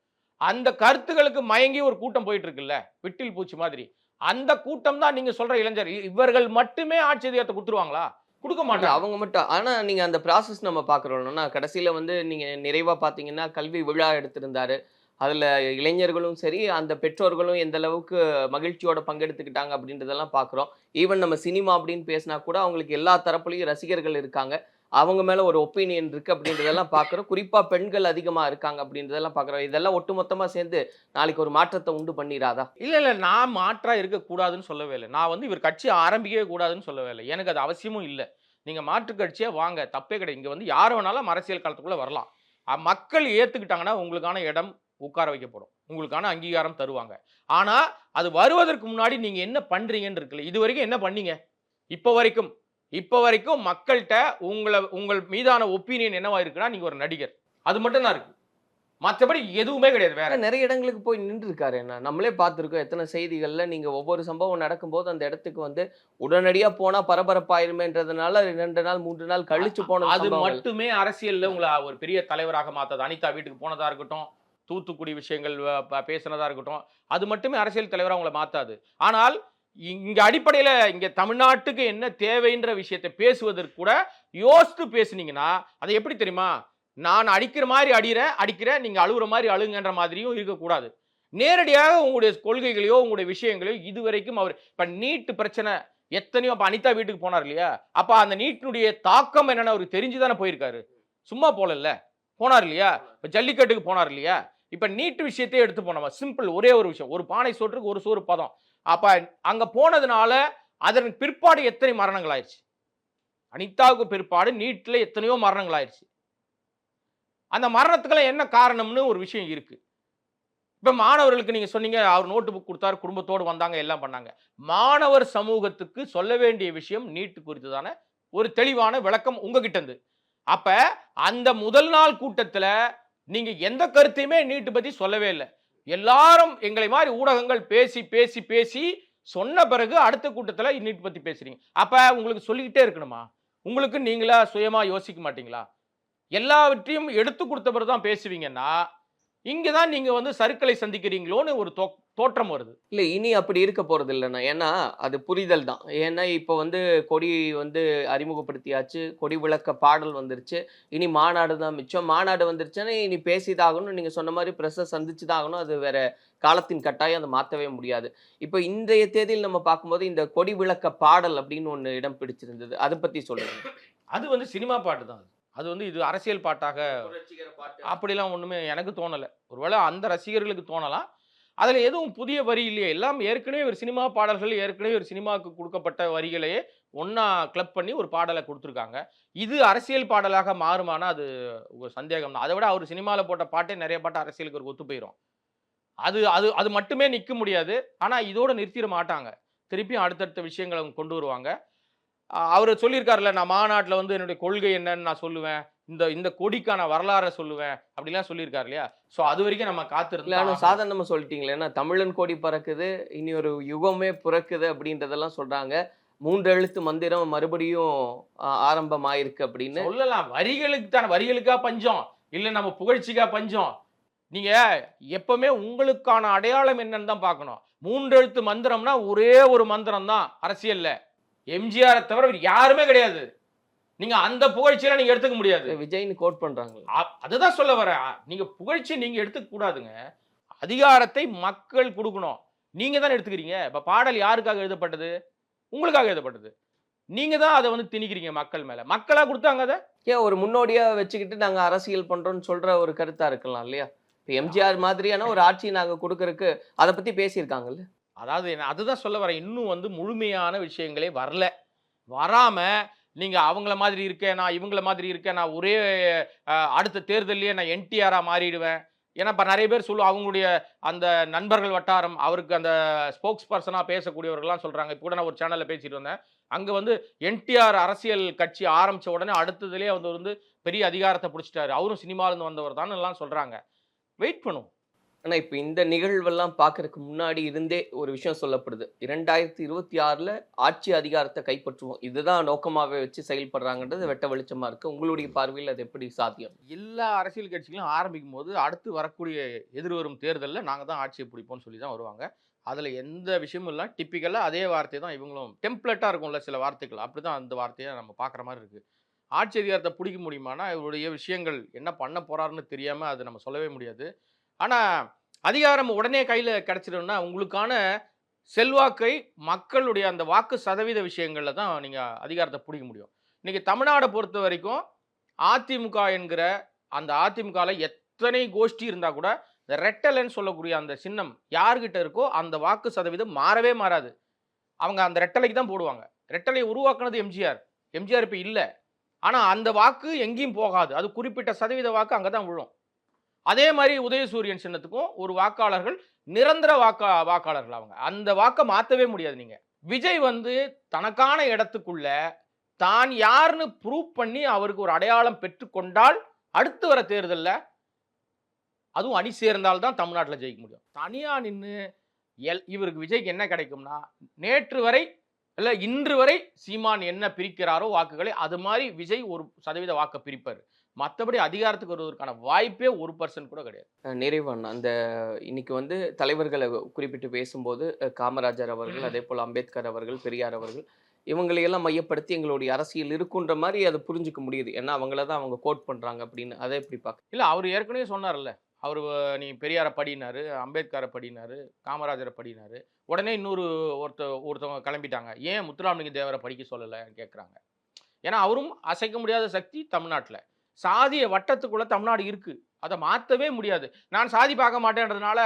அந்த கருத்துகளுக்கு மயங்கி ஒரு கூட்டம் போயிட்டு இருக்குல்ல, விட்டில் பூச்சி மாதிரி. அந்த கூட்டம் தான் நீங்க சொல்ற இளைஞர். இவர்கள் மட்டுமே ஆட்சி அதிகாரத்தை கொடுத்துருவாங்களா? கொடுக்க மாட்டாங்க அவங்க மட்டும். ஆனா நீங்க அந்த ப்ராசஸ் நம்ம பாக்குறோம்னா, கடைசியில வந்து நீங்க நிறைவா பாத்தீங்கன்னா கல்வி விழா எடுத்திருந்தாரு. அதுல இளைஞர்களும் சரி, அந்த பெற்றோர்களும் எந்த அளவுக்கு மகிழ்ச்சியோட பங்கெடுத்துக்கிட்டாங்க அப்படின்றதெல்லாம் பாக்குறோம். ஈவன் நம்ம சினிமா அப்படின்னு பேசினா கூட அவங்களுக்கு எல்லா தரப்புலையும் ரசிகர்கள் இருக்காங்க, அவங்க மேல ஒரு ஒப்பீனியன் இருக்கு அப்படின்றதெல்லாம் பாக்குறோம். குறிப்பா பெண்கள் அதிகமா இருக்காங்க அப்படின்றதெல்லாம் பாக்குறோம். இதெல்லாம் ஒட்டுமொத்தமா சேர்ந்து நாளைக்கு ஒரு மாற்றத்தை உண்டு பண்ணிடாதா? இல்ல நான் மாற்றா இருக்கக்கூடாதுன்னு சொல்லவே இல்லை. நான் வந்து இவர் கட்சி ஆரம்பிக்கவே கூடாதுன்னு சொல்லவே இல்லை. எனக்கு அது அவசியமும் இல்லை. நீங்க மாற்று கட்சியா வாங்க, தப்பே கிடையாது. இங்க வந்து யார் வேணாலும் அரசியல் காலத்துக்குள்ள வரலாம். மக்கள் ஏத்துக்கிட்டாங்கன்னா உங்களுக்கான இடம் உட்கார வைக்கப்படும், உங்களுக்கான அங்கீகாரம் தருவாங்க. ஆனா அது வருவதற்கு முன்னாடி நீங்க என்ன பண்றீங்கன்னு இருக்குல்ல. இது வரைக்கும் என்ன பண்ணீங்க? இப்ப வரைக்கும் மக்கள்கிட்ட உங்கள் மீதான ஒப்பீனியன் என்னவா இருக்குன்னா, நீங்க ஒரு நடிகர், அது மட்டும் தான் இருக்கு. மற்றபடி எதுவுமே கிடையாது. வேற நிறைய இடங்களுக்கு போய் நின்று இருக்காரு. என்ன நம்மளே பார்த்துருக்கோம், எத்தனை செய்திகள்ல நீங்க ஒவ்வொரு சம்பவம் நடக்கும்போது அந்த இடத்துக்கு வந்து உடனடியா போனா பரபரப்பாயிருமேன்றதுனால 2 நாள் 3 நாள் கழிச்சு போன. அது மட்டுமே அரசியல்ல உங்களை ஒரு பெரிய தலைவராக மாத்தாது. அனிதா வீட்டுக்கு போனதா இருக்கட்டும், தூத்துக்குடி விஷயங்கள் பேசினதா இருக்கட்டும், அது மட்டுமே அரசியல் தலைவராக உங்களை மாத்தாது. ஆனால் இங்க அடிப்படையில இங்க தமிழ்நாட்டுக்கு என்ன தேவைன்ற விஷயத்தை பேசுவதற்கு கூட யோசித்து பேசுனீங்கன்னா, அதை எப்படி தெரியுமா? நான் அடிக்கிற மாதிரி அடிக்கிறேன், நீங்க அழுகுற மாதிரி அழுங்கன்ற மாதிரியும் இருக்கக்கூடாது. நேரடியாக உங்களுடைய கொள்கைகளையோ உங்களுடைய விஷயங்களையோ இதுவரைக்கும் அவர் இப்ப நீட் பிரச்சனை எத்தனையோ அப்ப அனிதா வீட்டுக்கு போனார் இல்லையா? அப்ப அந்த நீட்டினுடைய தாக்கம் என்னன்னு அவருக்கு தெரிஞ்சுதானே போயிருக்காரு. சும்மா போலல்ல. போனார் இல்லையா? இப்ப ஜல்லிக்கட்டுக்கு போனார் இல்லையா? இப்ப நீட் விஷயத்தையே எடுத்து போனோம். சிம்பிள் ஒரே ஒரு விஷயம். ஒரு பானை சோற்றுக்கு ஒரு சோறு பதம். அப்ப அங்க போனதுனால அதன் பிற்பாடு எத்தனை மரணங்கள் ஆயிருச்சு? அனிதாவுக்கு பிற்பாடு நீட்ல எத்தனையோ மரணங்கள் ஆயிருச்சு. அந்த மரணத்துக்கெல்லாம் என்ன காரணம்னு ஒரு விஷயம் இருக்கு. இப்ப மாணவர்களுக்கு நீங்க சொன்னீங்க, அவர் நோட்டு புக் கொடுத்தாரு, குடும்பத்தோடு வந்தாங்க, எல்லாம் பண்ணாங்க. மாணவர் சமூகத்துக்கு சொல்ல வேண்டிய விஷயம் நீட் குறித்துதான ஒரு தெளிவான விளக்கம் உங்ககிட்ட இருந்து. அப்ப அந்த முதல் நாள் கூட்டத்துல நீங்க எந்த கருத்தையுமே நீட் பத்தி சொல்லவே இல்லை. எல்லாரும் எங்களை மாதிரி ஊடகங்கள் பேசி பேசி பேசி சொன்ன பிறகு அடுத்த கூட்டத்துல நீட் பத்தி பேசுறீங்க. அப்ப உங்களுக்கு சொல்லிக்கிட்டே இருக்கணுமா? உங்களுக்கு நீங்களா சுயமா யோசிக்க மாட்டீங்களா? எல்லாவற்றையும் எடுத்து கொடுத்த பிறகு தான் பேசுவீங்கன்னா இங்கதான் நீங்க வந்து சறுக்களை சந்திக்கிறீங்களோன்னு ஒரு தோற்றம் வருது. இல்ல இனி அப்படி இருக்க போறது இல்லைண்ணா. ஏன்னா அது புரிதல் தான். ஏன்னா இப்போ வந்து கொடி வந்து அறிமுகப்படுத்தியாச்சு, கொடி விளக்க பாடல் வந்துருச்சு, இனி மாநாடு தான் மிச்சம். மாநாடு வந்துருச்சுன்னா இனி பேசிதாகணும். நீங்க சொன்ன மாதிரி பிரஸ்ஸை சந்திச்சுதான் ஆகணும். அது வேற காலத்தின் கட்டாயம், அதை மாற்றவே முடியாது. இப்போ இன்றைய தேதியில் நம்ம பார்க்கும்போது இந்த கொடி விளக்க பாடல் அப்படின்னு ஒன்று இடம் பிடிச்சிருந்தது, அதை பத்தி சொல்லுங்க. அது வந்து சினிமா பாட்டு தான். அது வந்து இது அரசியல் பாட்டாக அப்படிலாம் ஒண்ணுமே எனக்கு தோணல. ஒருவேளை அந்த ரசிகர்களுக்கு தோணலாம். அதுல எதுவும் புதிய வரி இல்லையே. எல்லாம் ஏற்கனவே ஒரு சினிமா பாடல்கள், ஏற்கனவே ஒரு சினிமாவுக்கு கொடுக்கப்பட்ட வரிகளையே ஒன்னா கிளப் பண்ணி ஒரு பாடலை கொடுத்துருக்காங்க. இது அரசியல் பாடலாக மாறுமானா அது ஒரு சந்தேகம் தான். அதை விட அவர் சினிமாவில் போட்ட பாட்டே நிறைய பாட்டு அரசியலுக்கு ஒரு ஒத்து போயிடும். அது அது அது மட்டுமே நிற்க முடியாது. ஆனா இதோட நிறுத்திட மாட்டாங்க. திருப்பியும் அடுத்தடுத்த விஷயங்களை அவங்க கொண்டு வருவாங்க. அவர் சொல்லியிருக்காருல்ல, நான் மாநாட்டில் வந்து என்னுடைய கொள்கை என்னன்னு நான் சொல்லுவேன், இந்த கொடிக்கான வரலாறை சொல்லுவேன் அப்படிலாம் சொல்லியிருக்காரு இல்லையா? ஸோ அது வரைக்கும் நம்ம காத்திருந்தோம். சாதாரணமா சொல்லிட்டீங்களே, ஏன்னா தமிழன் கொடி பறக்குது, இனி ஒரு யுகமே பிறக்குது அப்படின்றதெல்லாம் சொல்றாங்க. 3 எழுத்து மந்திரம் மறுபடியும் ஆரம்பமாயிருக்கு அப்படின்னு சொல்லலாம். வரிகளுக்கு தானே, வரிகளுக்கா பஞ்சம் இல்லை நம்ம புகழ்ச்சிக்கா பஞ்சம்? நீங்க எப்பவுமே உங்களுக்கான அடையாளம் என்னன்னு தான் பார்க்கணும். 3 எழுத்து மந்திரம்னா ஒரே ஒரு மந்திரம் தான் அரசியல்ல. எம்ஜிஆரை தவிர யாருமே கிடையாது. நீங்க அந்த புகழ்ச்சியெல்லாம் நீங்க எடுத்துக்க முடியாது. விஜய்னு கோட் பண்றாங்க. அதுதான் சொல்ல வரேன். நீங்க புகழ்ச்சி நீங்க எடுத்துக்க கூடாதுங்க. அதிகாரத்தை மக்கள் கொடுக்கணும். நீங்க தான் எடுத்துக்கிறீங்க. இப்ப பாடல் யாருக்காக எழுதப்பட்டது? உங்களுக்காக எழுதப்பட்டது. நீங்க தான் அதை வந்து திணிக்கிறீங்க மக்கள் மேல. மக்களா கொடுத்தாங்க அதை. ஏன் ஒரு முன்னோடியா வச்சுக்கிட்டு நாங்க அரசியல் பண்றோம்னு சொல்ற ஒரு கருத்தா இருக்கலாம் இல்லையா? இப்ப எம்ஜிஆர் மாதிரியான ஒரு ஆட்சி நாங்க கொடுக்கறதுக்கு அதை பத்தி பேசியிருக்காங்கல்ல. அதாவது அதுதான் சொல்ல வரேன். இன்னும் வந்து முழுமையான விஷயங்களே வரல. வராம நீங்க அவங்கள மாதிரி இருக்கேன், நான் இவங்கள மாதிரி இருக்கேன், நான் ஒரே அடுத்த தேர்தலையே நான் என்டிஆரா மாறிடுவேன். ஏன்னா இப்ப நிறைய பேர் சொல்லுவோம், அவங்களுடைய அந்த நண்பர்கள் வட்டாரம் அவருக்கு அந்த ஸ்போக்ஸ் பர்சனா பேசக்கூடியவர்கள்லாம் சொல்றாங்க. இப்போ கூட நான் ஒரு சேனல்ல பேசிட்டு வந்தேன். அங்க வந்து என்டிஆர் அரசியல் கட்சி ஆரம்பிச்ச உடனே அடுத்ததுலேயே அவர் வந்து பெரிய அதிகாரத்தை பிடிச்சிட்டாரு, அவரும் சினிமால இருந்து வந்தவர் தான் எல்லாம் சொல்றாங்க. வெயிட் பண்ணுவோம். ஆனா இப்ப இந்த நிகழ்வெல்லாம் பாக்குறதுக்கு முன்னாடி இருந்தே ஒரு விஷயம் சொல்லப்படுது. 2026ல ஆட்சி அதிகாரத்தை கைப்பற்றுவோம், இதுதான் நோக்கமாவே வச்சு செயல்படுறாங்கன்றது வெட்ட வெளிச்சமா இருக்கு. உங்களுடைய பார்வையில் அது எப்படி சாத்தியம்? எல்லா அரசியல் கட்சிகளும் ஆரம்பிக்கும் போது அடுத்து வரக்கூடிய எதிர்வரும் தேர்தலில் நாங்க தான் ஆட்சியை பிடிப்போம்னு சொல்லி தான் வருவாங்க. அதுல எந்த விஷயமும் இல்லை. டிப்பிக்கலா அதே வார்த்தை தான் இவங்களும். டெம்ப்ளேட்டா இருக்கும்ல சில வார்த்தைகள், அப்படிதான் அந்த வார்த்தையை நம்ம பார்க்குற மாதிரி இருக்கு. ஆட்சி அதிகாரத்தை பிடிக்க முடியுமானா இவருடைய விஷயங்கள் என்ன பண்ண போறாருன்னு தெரியாம அது நம்ம சொல்லவே முடியாது. ஆனா அதிகாரம் உடனே கையில கிடைச்சிடும்னா உங்களுக்கான செல்வாக்கை மக்களுடைய அந்த வாக்கு சதவீத விஷயங்கள்ல தான் நீங்க அதிகாரத்தை பிடிக்க முடியும். இன்னைக்கு தமிழ்நாடை பொறுத்த வரைக்கும் அதிமுக என்கிற அந்த அதிமுகல எத்தனை கோஷ்டி இருந்தா கூட இந்த ரெட்டலைன்னு சொல்லக்கூடிய அந்த சின்னம் யார்கிட்ட இருக்கோ அந்த வாக்கு சதவீதம் மாறவே மாறாது. அவங்க அந்த ரெட்டலைக்கு தான் போடுவாங்க. ரெட்டலை உருவாக்குனது எம்ஜிஆர். எம்ஜிஆர் இப்ப இல்லை. ஆனா அந்த வாக்கு எங்கேயும் போகாது. அது குறிப்பிட்ட சதவீத வாக்கு அங்கதான் விழும். அதே மாதிரி உதயசூரியன் சின்னத்துக்கும் ஒரு வாக்காளர்கள் நிரந்தர வாக்காளர்கள். அவங்க அந்த வாக்கை மாற்றவே முடியாது. நீங்க விஜய் வந்து தனக்கான இடத்துக்குள்ள தான் யாருன்னு ப்ரூவ் பண்ணி அவருக்கு ஒரு அடையாளம் பெற்றுக்கொண்டால் அடுத்து வர தேர்தலில் அதுவும் அணி சேர்ந்தால்தான் தமிழ்நாட்டில் ஜெயிக்க முடியும். தனியா நின்று இவருக்கு விஜய்க்கு என்ன கிடைக்கும்னா, நேற்று வரை இல்லை இன்று வரை சீமான் என்ன பிரிக்கிறாரோ வாக்குகளை அது மாதிரி விஜய் 1% வாக்கை பிரிப்பார். மற்றபடி அதிகாரத்துக்கு வருவதற்கான வாய்ப்பே 1% கூட கிடையாது. நிறைவான அந்த இன்னைக்கு வந்து தலைவர்களை குறிப்பிட்டு பேசும்போது காமராஜர் அவர்கள், அதே போல் அம்பேத்கர் அவர்கள், பெரியார் அவர்கள், இவங்களையெல்லாம் மையப்படுத்தி எங்களுடைய அரசியல் இருக்குன்ற மாதிரி அதை புரிஞ்சுக்க முடியுது. ஏன்னா அவங்கள தான் அவங்க கோட் பண்றாங்க அப்படின்னு. அதை எப்படி பார்க்க? இல்லை, அவர் ஏற்கனவே சொன்னார்ல, அவர் நீ பெரியாரை படினாரு, அம்பேத்கரை படினாரு, காமராஜரை படினாரு. உடனே ஒருத்தவங்க கிளம்பிட்டாங்க. ஏன் முத்துராமலிங்க தேவரை படிக்க சொல்லலைன்னு கேட்குறாங்க. ஏன்னா அவரும் அசைக்க முடியாத சக்தி தமிழ்நாட்டில். சாதிய வட்டத்துக்குள்ள தமிழ்நாடு இருக்கு. அதை மாற்றவே முடியாது. நான் சாதி பார்க்க மாட்டேன்றதுனால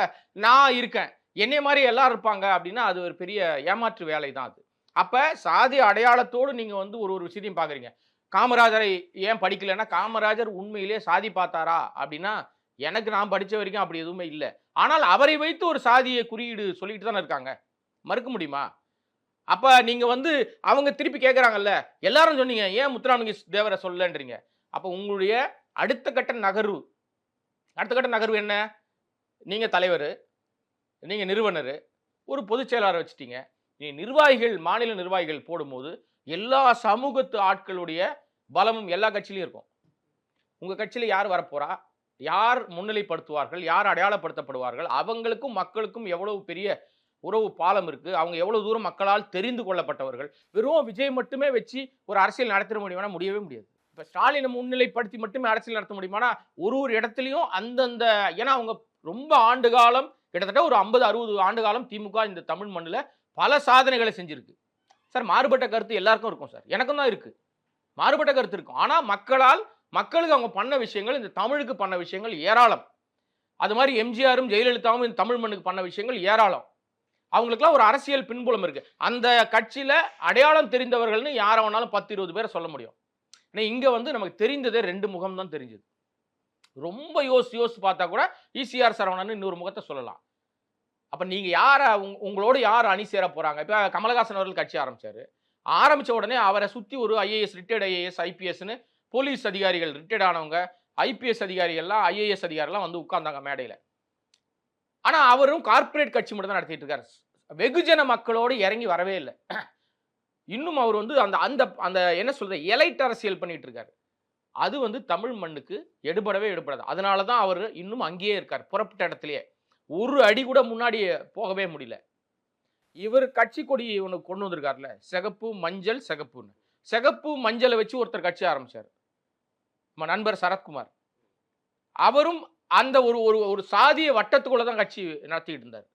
நான் இருக்கேன், என்னைய மாதிரி எல்லாரும் இருப்பாங்க அப்படின்னா அது ஒரு பெரிய ஏமாற்று வேலை தான் அது. அப்போ சாதி அடையாளத்தோடு நீங்கள் வந்து ஒரு விஷயத்தையும் பார்க்குறீங்க. காமராஜரை ஏன் படிக்கலைன்னா, காமராஜர் உண்மையிலே சாதி பார்த்தாரா அப்படின்னா எனக்கு நான் படித்த வரைக்கும் அப்படி எதுவுமே இல்லை. ஆனால் அவரை வைத்து ஒரு சாதிய குறியீடு சொல்லிட்டு தானே இருக்காங்க, மறுக்க முடியுமா? அப்போ நீங்கள் வந்து அவங்க திருப்பி கேட்குறாங்கல்ல, எல்லாரும் சொன்னீங்க ஏன் முத்துராமலிங்க தேவரை சொல்லன்றீங்க. அப்போ உங்களுடைய அடுத்த கட்ட நகர்வு என்ன? நீங்கள் தலைவர், நீங்கள் நிறுவனர், ஒரு பொதுச் செயலாளர் வச்சுட்டீங்க. நிர்வாகிகள், மாநில நிர்வாகிகள் போடும்போது எல்லா சமூகத்து ஆட்களுடைய பலமும் எல்லா கட்சியிலையும் இருக்கும். உங்கள் கட்சியில் யார் வரப்போறா, யார் முன்னிலைப்படுத்துவார்கள், யார் அடையாளப்படுத்தப்படுவார்கள், அவங்களுக்கும் மக்களுக்கும் எவ்வளவு பெரிய உறவு பாலம் இருக்கு, அவங்க எவ்வளவு தூரம் மக்களால் தெரிந்து கொள்ளப்பட்டவர்கள். வெறும் விஜய் மட்டுமே வச்சு ஒரு அரசியல் நடத்த முடியுமானா முடியவே முடியாது. இப்போ ஸ்டாலினை முன்னிலைப்படுத்தி மட்டுமே அரசியல் நடத்த முடியுமானா ஒரு இடத்துலையும் அந்தந்த, ஏன்னா அவங்க ரொம்ப ஆண்டு காலம், கிட்டத்தட்ட ஒரு 50-60 ஆண்டு காலம் திமுக இந்த தமிழ் மண்ணில் பல சாதனைகளை செஞ்சிருக்கு சார். மாறுபட்ட கருத்து எல்லாருக்கும் இருக்கும் சார், எனக்கும் தான் இருக்கு, மாறுபட்ட கருத்து இருக்கும். ஆனால் மக்களுக்கு அவங்க பண்ண விஷயங்கள், இந்த தமிழுக்கு பண்ண விஷயங்கள் ஏராளம். அது மாதிரி எம்ஜிஆரும் ஜெயலலிதாவும் இந்த தமிழ் மண்ணுக்கு பண்ண விஷயங்கள் ஏராளம். அவங்களுக்குலாம் ஒரு அரசியல் பின்புலம் இருக்கு. அந்த கட்சியில அடையாளம் தெரிந்தவர்கள்னு யாரை வேணாலும் 10-20 பேரை சொல்ல முடியும். ஏன்னா இங்க வந்து நமக்கு தெரிந்ததே 2 முகம் தான் தெரிஞ்சது. ரொம்ப யோசிச்சு பார்த்தா கூட ஈசிஆர் சரவணன் இன்னொரு முகத்தை சொல்லலாம். அப்ப நீங்க யாரை, உங்களோட யார் அணி சேர போறாங்க? இப்ப கமலஹாசன் அவர்கள் கட்சி ஆரம்பிச்ச உடனே அவரை சுத்தி ஒரு ஐஏஎஸ், ரிட்டையர்ட் ஐஏஎஸ், ஐபிஎஸ்ன்னு போலீஸ் அதிகாரிகள், ரிட்டையர்ட் ஆனவங்க, ஐபிஎஸ் அதிகாரிகள்லாம், ஐஏஎஸ் அதிகாரிலாம் வந்து உட்கார்ந்தாங்க மேடையில். ஆனா அவரும் கார்பரேட் கட்சி மட்டும் தான் நடத்திட்டு இருக்காரு. வெகுஜன மக்களோடு இறங்கி வரவே இல்லை. இன்னும் அவர் வந்து அந்த அந்த அந்த என்ன சொல்றது, எலைட் அரசியல் பண்ணிட்டு இருக்காரு. அது வந்து தமிழ் மண்ணுக்கு எடுபடவே எடுபடாது. அதனால தான் அவர் இன்னும் அங்கேயே இருக்கார், புறப்பட்ட இடத்துலயே. ஒரு அடி கூட முன்னாடி போகவே முடியல. இவர் கட்சி கொடி ஒன்று கொண்டு வந்திருக்காருல, சிகப்பு மஞ்சள் சிகப்புன்னு. சிகப்பு மஞ்சளை வச்சு ஒருத்தர் கட்சி ஆரம்பிச்சார், நம்ம நண்பர் சரத்குமார். அவரும் அந்த ஒரு சாதிய வட்டத்துக்குள்ள தான் கட்சி நடத்திட்டு இருந்தார்.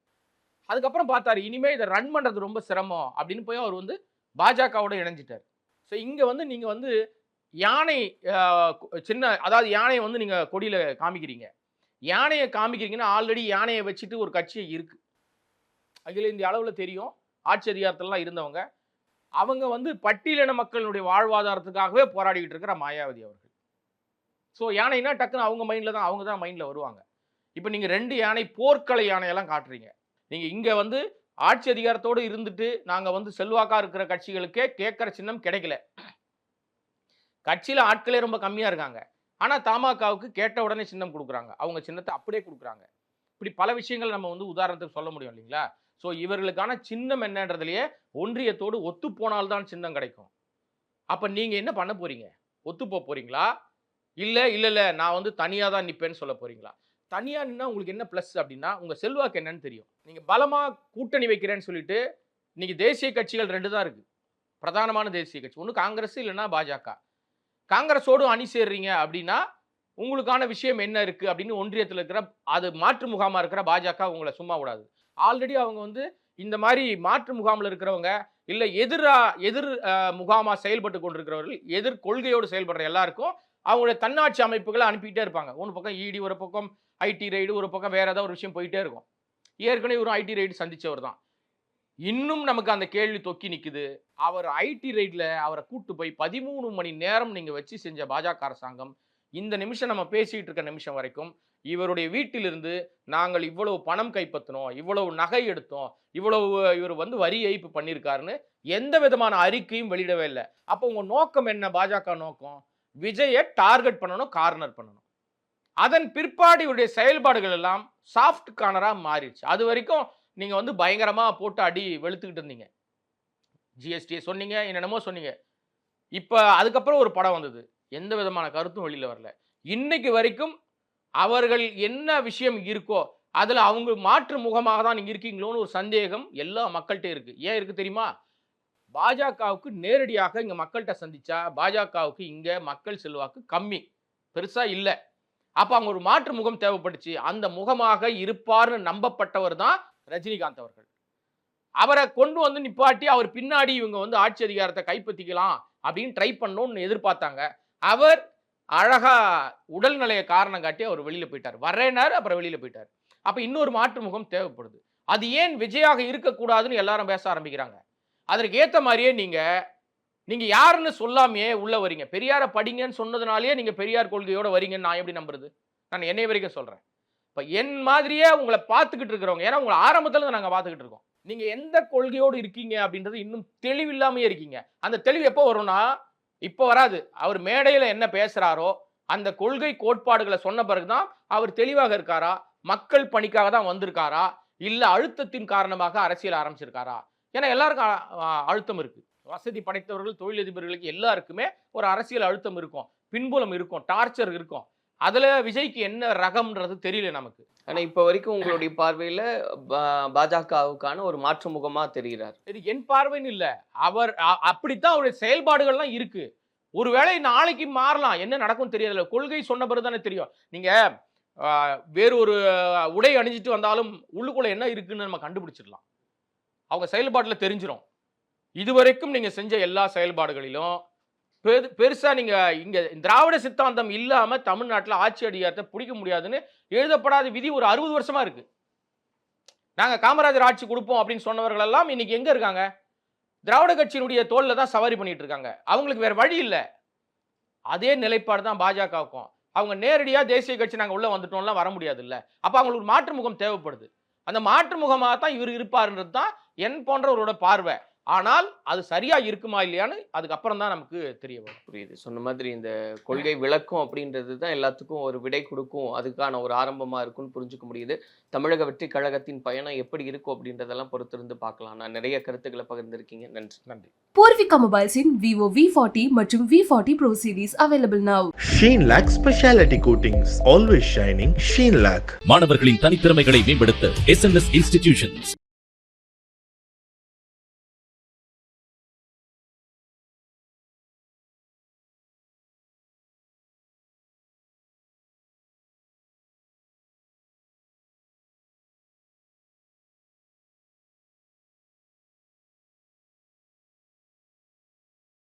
அதுக்கப்புறம் பார்த்தாரு இனிமே இதை ரன் பண்றது ரொம்ப சிரமம் அப்படின்னு போய் அவர் வந்து பாஜகவோட இணைஞ்சிட்டார். ஸோ இங்க வந்து நீங்க வந்து யானை சின்ன, அதாவது யானையை வந்து நீங்க கொடியில காமிக்கிறீங்க. யானையை காமிக்கிறீங்கன்னா ஆல்ரெடி யானையை வச்சுட்டு ஒரு கட்சி இருக்கு, அகில இந்திய அளவில் தெரியும். ஆட்சி அதிகாரத்திலாம் இருந்தவங்க, அவங்க வந்து பட்டியலின மக்களுடைய வாழ்வாதாரத்துக்காகவே போராடிக்கிட்டு இருக்கிற மாயாவதி அவர்கள். ஸோ யானைனா டக்குன்னு அவங்க தான் மைண்டில் வருவாங்க. இப்போ நீங்கள் 2 யானை, போர்க்கள யானையெல்லாம் காட்டுறீங்க. நீங்கள் இங்கே வந்து ஆட்சி அதிகாரத்தோடு இருந்துட்டு நாங்கள் வந்து செல்வாக்காக இருக்கிற கட்சிகளுக்கே கேட்குற சின்னம் கிடைக்கல. கட்சியில் ஆட்களே ரொம்ப கம்மியாக இருக்காங்க. ஆனால் தமாகவுக்கு கேட்ட உடனே சின்னம் கொடுக்குறாங்க, அவங்க சின்னத்தை அப்படியே கொடுக்குறாங்க. இப்படி பல விஷயங்கள் நம்ம வந்து உதாரணத்துக்கு சொல்ல முடியும் இல்லைங்களா? ஸோ இவர்களுக்கான சின்னம் என்னன்றதுலையே ஒன்றியத்தோடு ஒத்து போனால்தான் சின்னம் கிடைக்கும். அப்போ நீங்கள் என்ன பண்ண போறீங்க? ஒத்து போறீங்களா? இல்லை நான் வந்து தனியாக தான் நிற்பேன்னு சொல்ல போறீங்களா? தனியாக நின்னா உங்களுக்கு என்ன ப்ளஸ் அப்படின்னா, உங்கள் செல்வாக்கு என்னன்னு தெரியும். நீங்கள் பலமாக கூட்டணி வைக்கிறேன்னு சொல்லிட்டு இன்னைக்கு தேசிய கட்சிகள் 2 தான் இருக்கு, பிரதானமான தேசிய கட்சி. ஒன்று காங்கிரஸ், இல்லைன்னா பாஜக. காங்கிரஸோடு அணி சேர்றீங்க அப்படின்னா உங்களுக்கான விஷயம் என்ன இருக்கு அப்படின்னு ஒன்றியத்தில் இருக்கிற, அது மாற்று முகாமா இருக்கிற பாஜக உங்களை சும்மா விடாது. ஆல்ரெடி அவங்க வந்து இந்த மாதிரி மாற்று முகாமில் இருக்கிறவங்க, இல்லை எதிர் முகாமா செயல்பட்டு கொண்டிருக்கிறவர்கள், எதிர் கொள்கையோடு செயல்படுற எல்லாருக்கும் அவங்களுடைய தன்னாட்சி அமைப்புகளை அனுப்பிக்கிட்டே இருப்பாங்க. ஒரு பக்கம் இடி, ஒரு பக்கம் ஐடி ரைடு, ஒரு பக்கம் வேற ஏதாவது ஒரு விஷயம் போயிட்டே இருக்கும். ஏற்கனவே ஒரு ஐடி ரைடு சந்திச்சவர் தான். இன்னும் நமக்கு அந்த கேள்வி தொக்கி நிற்குது. அவர் ஐடி ரைடில் அவரை கூட்டு போய் 13 மணி நேரம் நீங்கள் வச்சு செஞ்ச பாஜக அரசாங்கம், இந்த நிமிஷம் நம்ம பேசிகிட்டு இருக்க நிமிஷம் வரைக்கும் இவருடைய வீட்டிலிருந்து நாங்கள் இவ்வளவு பணம் கைப்பற்றினோம், இவ்வளவு நகை எடுத்தோம், இவர் வந்து வரி ஏய்ப்பு பண்ணியிருக்காருன்னு எந்த விதமான அறிக்கையும் வெளியிடவே இல்லை. அப்போ உங்கள் நோக்கம் என்ன? பாஜக நோக்கம் விஜயை டார்கெட் பண்ணணும், கார்னர் பண்ணணும். அதன் பிற்பாடு இவருடைய செயல்பாடுகள் எல்லாம் சாஃப்ட் கார்னராக மாறிடுச்சு. அது வரைக்கும் நீங்கள் வந்து பயங்கரமாக போட்டு அடி வெளுத்துக்கிட்டு இருந்தீங்க. ஜிஎஸ்டியை சொன்னீங்க, என்னென்னமோ சொன்னீங்க. இப்போ அதுக்கப்புறம் ஒரு படம் வந்தது, எந்த விதமான கருத்தும் வெளியில் வரல. இன்னைக்கு வரைக்கும் அவர்கள் என்ன விஷயம் இருக்கோ அதில் அவங்க மாற்று முகமாக தான் நீங்கள் இருக்கீங்களோன்னு ஒரு சந்தேகம் எல்லா மக்கள்கிட்ட இருக்கு. ஏன் இருக்கு தெரியுமா? பாஜகவுக்கு நேரடியாக இங்கே மக்கள்கிட்ட சந்திச்சா பாஜகவுக்கு இங்கே மக்கள் செல்வாக்கு கம்மி, பெருசாக இல்லை. அப்ப அவங்க ஒரு மாற்று முகம் தேவைப்பட்டுச்சு. அந்த முகமாக இருப்பார்னு நம்பப்பட்டவர் தான் ரஜினிகாந்த் அவர்கள். அவரை கொண்டு வந்து நிப்பாட்டி அவர் பின்னாடி இவங்க வந்து ஆட்சி அதிகாரத்தை கைப்பற்றிக்கலாம் அப்படின்னு ட்ரை பண்ணணும்னு எதிர்பார்த்தாங்க. அவர் அழகா உடல்நிலைய காரணம் காட்டி அவர் வெளியில போயிட்டார். வரேனாரு, அப்புறம் வெளியில போயிட்டார். அப்ப இன்னொரு மாற்று முகம் தேவைப்படுது. அது ஏன் விஜயாக இருக்கக்கூடாதுன்னு எல்லாரும் பேச ஆரம்பிக்கிறாங்க. அதற்கு ஏத்த மாதிரியே நீங்க யாருன்னு சொல்லாமையே உள்ள வரீங்க. பெரியார படிங்கன்னு சொன்னதுனாலேயே நீங்க பெரியார் கொள்கையோட வரீங்கன்னு நான் எப்படி நம்புறது? நான் என்னை வரைக்கும் சொல்றேன். இப்ப என் மாதிரியே உங்களை பார்த்துக்கிட்டு இருக்கிறவங்க, ஏன்னா உங்களை ஆரம்பத்துல இருந்து நாங்க பார்த்துக்கிட்டு இருக்கோம். நீங்க எந்த கொள்கையோடு இருக்கீங்க அப்படின்றது இன்னும் தெளிவில்லாமையே இருக்கீங்க. அந்த தெளிவு எப்போ வரும்னா, இப்போ வராது. அவர் மேடையில என்ன பேசுறாரோ அந்த கொள்கை கோட்பாடுகளை சொன்ன பிறகுதான் அவர் தெளிவாக இருக்காரா, மக்கள் பணிக்காக தான் வந்திருக்காரா, இல்ல அழுத்தத்தின் காரணமாக அரசியல் ஆரம்பிச்சிருக்காரா? ஏன்னா எல்லாருக்கும் அழுத்தம் இருக்கு. வசதி படைத்தவர்கள், தொழிலதிபர்களுக்கு எல்லாருக்குமே ஒரு அரசியல் அழுத்தம் இருக்கும், பின்புலம் இருக்கும், டார்ச்சர் இருக்கும். அதுல விஜய்க்கு என்ன ரகம்ன்றது தெரியல நமக்கு. ஆனா இப்ப வரைக்கும் உங்களுடைய பார்வையில பாஜகவுக்கான ஒரு மாற்று முகமா தெரிகிறார். இது என் பார்வைன்னு இல்ல, அவர் அப்படித்தான் அவருடைய செயல்பாடுகள்லாம் இருக்கு. ஒருவேளை நாளைக்கு மாறலாம், என்ன நடக்கும் தெரியாதுல்ல. கொள்கை சொன்ன பிறகு தானே தெரியும். நீங்க வேறு ஒரு உடை அணிஞ்சிட்டு வந்தாலும் உள்ளுக்குள்ள என்ன இருக்குன்னு நம்ம கண்டுபிடிச்சிடலாம். அவங்க செயல்பாட்டுல தெரிஞ்சிடும். இதுவரைக்கும் நீங்க செஞ்ச எல்லா செயல்பாடுகளிலும் பெருசா நீங்க இங்க திராவிட சித்தாந்தம் இல்லாம தமிழ்நாட்டில் ஆட்சி அதிகாரத்தை பிடிக்க முடியாதுன்னு எழுதப்படாத விதி ஒரு 60 வருஷமா இருக்கு. நாங்க காமராஜர் ஆட்சி கொடுப்போம் அப்படின்னு சொன்னவர்கள் எல்லாம் இன்னைக்கு எங்க இருக்காங்க? திராவிட கட்சியினுடைய தோல்ல தான் சவாரி பண்ணிட்டு இருக்காங்க. அவங்களுக்கு வேற வழி இல்லை. அதே நிலைப்பாடு தான் பாஜகவுக்கும். அவங்க நேரடியா தேசிய கட்சி நாங்க உள்ள வந்துட்டோம்லாம் வர முடியாது இல்ல. அப்ப அவங்களுக்கு ஒரு மாற்று முகம் தேவைப்படுது. அந்த மாற்று முகமாக தான் இவர் இருப்பாருன்றது தான் என் போன்றவரோட பார்வை. ஆனால் அது சரியா இருக்குமா இல்லையான்னு அதுக்கப்புறம் தான் நமக்கு தெரிய வரும். புரியுது. சொன்ன மாதிரி இந்த கொள்கை விளக்கம் அப்படின்றது தான் எல்லாத்துக்கும் ஒரு விடை கொடுக்கும், அதுக்கான ஒரு ஆரம்பமா இருக்கும்னு புரிஞ்சுக்க முடியுது. தமிழக வெற்றி கழகத்தின் பயணம் எப்படி இருக்கும் அப்படின்றதெல்லாம் பொறுத்திருந்து பார்க்கலாம். நான் நிறைய கருத்துக்களை பகிர்ந்திருக்கீங்க. நன்றி. நன்றி. பூர்விகா மொபைல்ஸின் Vivo V40 மற்றும் V40 Pro series available now. Sheen Lac Specialty Coatings. Always shining. Sheen Lac. மாணவர்களின் தனித்திறமைகளை மேம்படுத்த SNS Institutions.